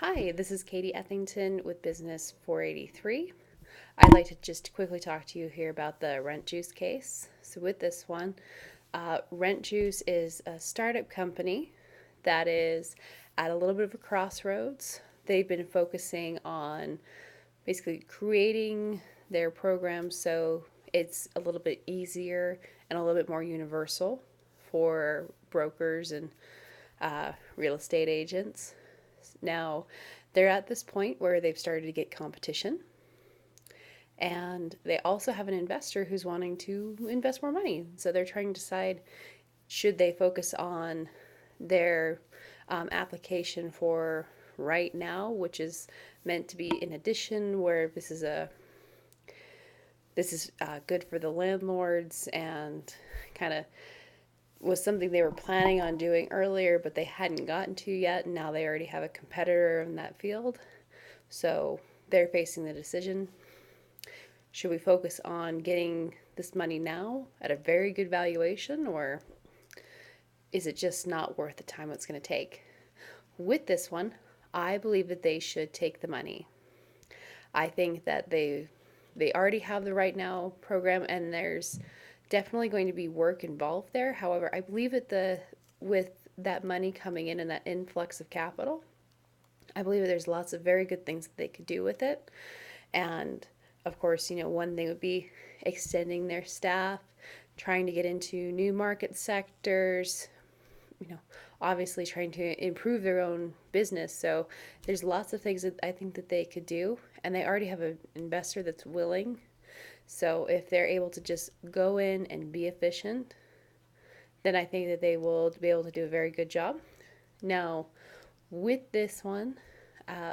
Hi, this is Katie Ethington with Business 483. I'd like to just quickly talk to you here about the RentJuice case. So, with this one, RentJuice is a startup company that is at a little bit of a crossroads. They've been focusing on basically creating their program so it's a little bit easier and a little bit more universal for brokers and real estate agents. Now, they're at this point where they've started to get competition, and they also have an investor who's wanting to invest more money. So they're trying to decide, should they focus on their application for right now, which is meant to be in addition, where this is good for the landlords and kind of was something they were planning on doing earlier, but they hadn't gotten to yet, and now they already have a competitor in that field. So they're facing the decision, should we focus on getting this money now at a very good valuation, or is it just not worth the time it's going to take? With this one, I believe that they should take the money. I think that they already have the Right Now program, and there's definitely going to be work involved there. However, I believe that the with that money coming in and that influx of capital, I believe that there's lots of very good things that they could do with it. And of course, one thing would be extending their staff, trying to get into new market sectors, you know, obviously trying to improve their own business. So there's lots of things that I think that they could do, and they already have an investor that's willing. So if they're able to just go in and be efficient, then I think that they will be able to do a very good job. Now, with this one,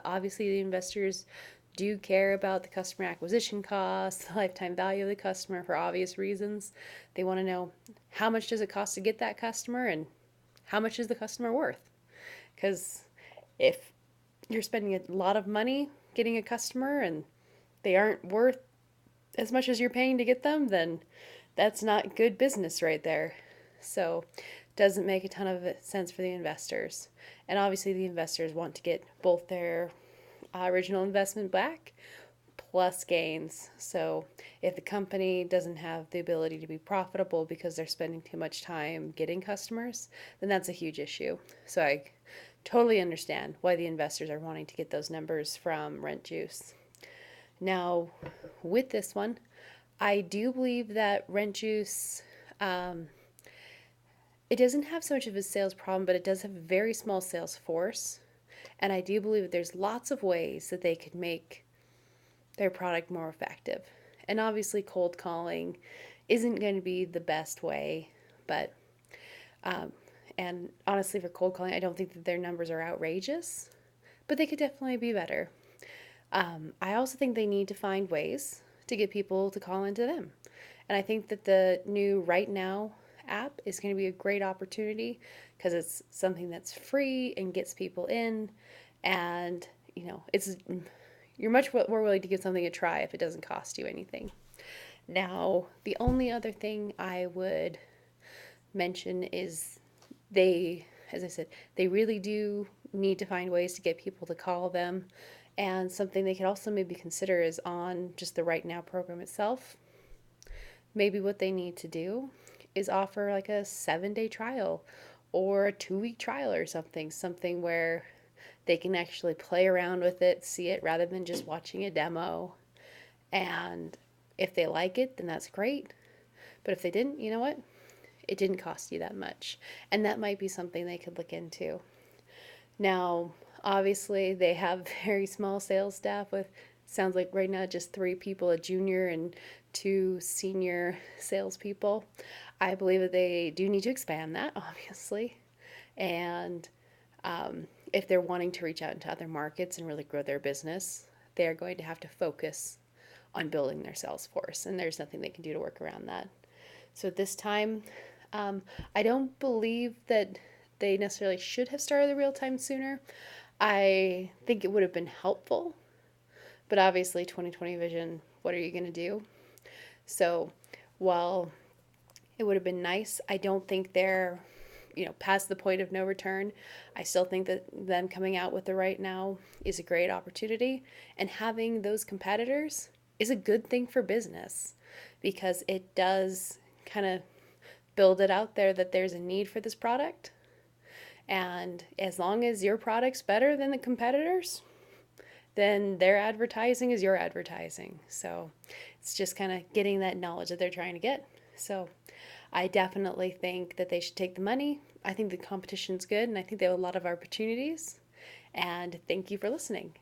obviously the investors do care about the customer acquisition costs, the lifetime value of the customer for obvious reasons. They want to know, how much does it cost to get that customer, and how much is the customer worth? Because if you're spending a lot of money getting a customer and they aren't worth as much as you're paying to get them, then that's not good business right there. So it doesn't make a ton of sense for the investors. And obviously the investors want to get both their original investment back plus gains. So if the company doesn't have the ability to be profitable because they're spending too much time getting customers, then that's a huge issue. So I totally understand why the investors are wanting to get those numbers from RentJuice. Now, with this one, I do believe that RentJuice, it doesn't have so much of a sales problem, but it does have a very small sales force. And I do believe that there's lots of ways that they could make their product more effective. And obviously, cold calling isn't going to be the best way, but, and honestly, for cold calling, I don't think that their numbers are outrageous, but they could definitely be better. I also think they need to find ways to get people to call into them. And I think that the new Right Now app is going to be a great opportunity because it's something that's free and gets people in, and it's you're much more willing to give something a try if it doesn't cost you anything. Now, the only other thing I would mention is as I said, they really do need to find ways to get people to call them. And something they could also maybe consider is on just the Right Now program itself. Maybe what they need to do is offer like a 7-day trial or a 2-week trial or something where they can actually play around with it, see it rather than just watching a demo. And if they like it, then that's great. But if they didn't, you know what? It didn't cost you that much. And that might be something they could look into. Now, obviously, they have very small sales staff with, sounds like right now, just 3 people, a junior and 2 senior salespeople. I believe that they do need to expand that, obviously. And if they're wanting to reach out into other markets and really grow their business, they're going to have to focus on building their sales force. And there's nothing they can do to work around that. So at this time, I don't believe that they necessarily should have started the real time sooner. I think it would have been helpful, but obviously 2020 vision, what are you going to do? So while it would have been nice, I don't think they're past the point of no return. I still think that them coming out with the right now is a great opportunity, and having those competitors is a good thing for business because it does kind of build it out there that there's a need for this product. And as long as your product's better than the competitors, then their advertising is your advertising. So it's just kind of getting that knowledge that they're trying to get. So I definitely think that they should take the money. I think the competition's good, and I think they have a lot of opportunities. And thank you for listening.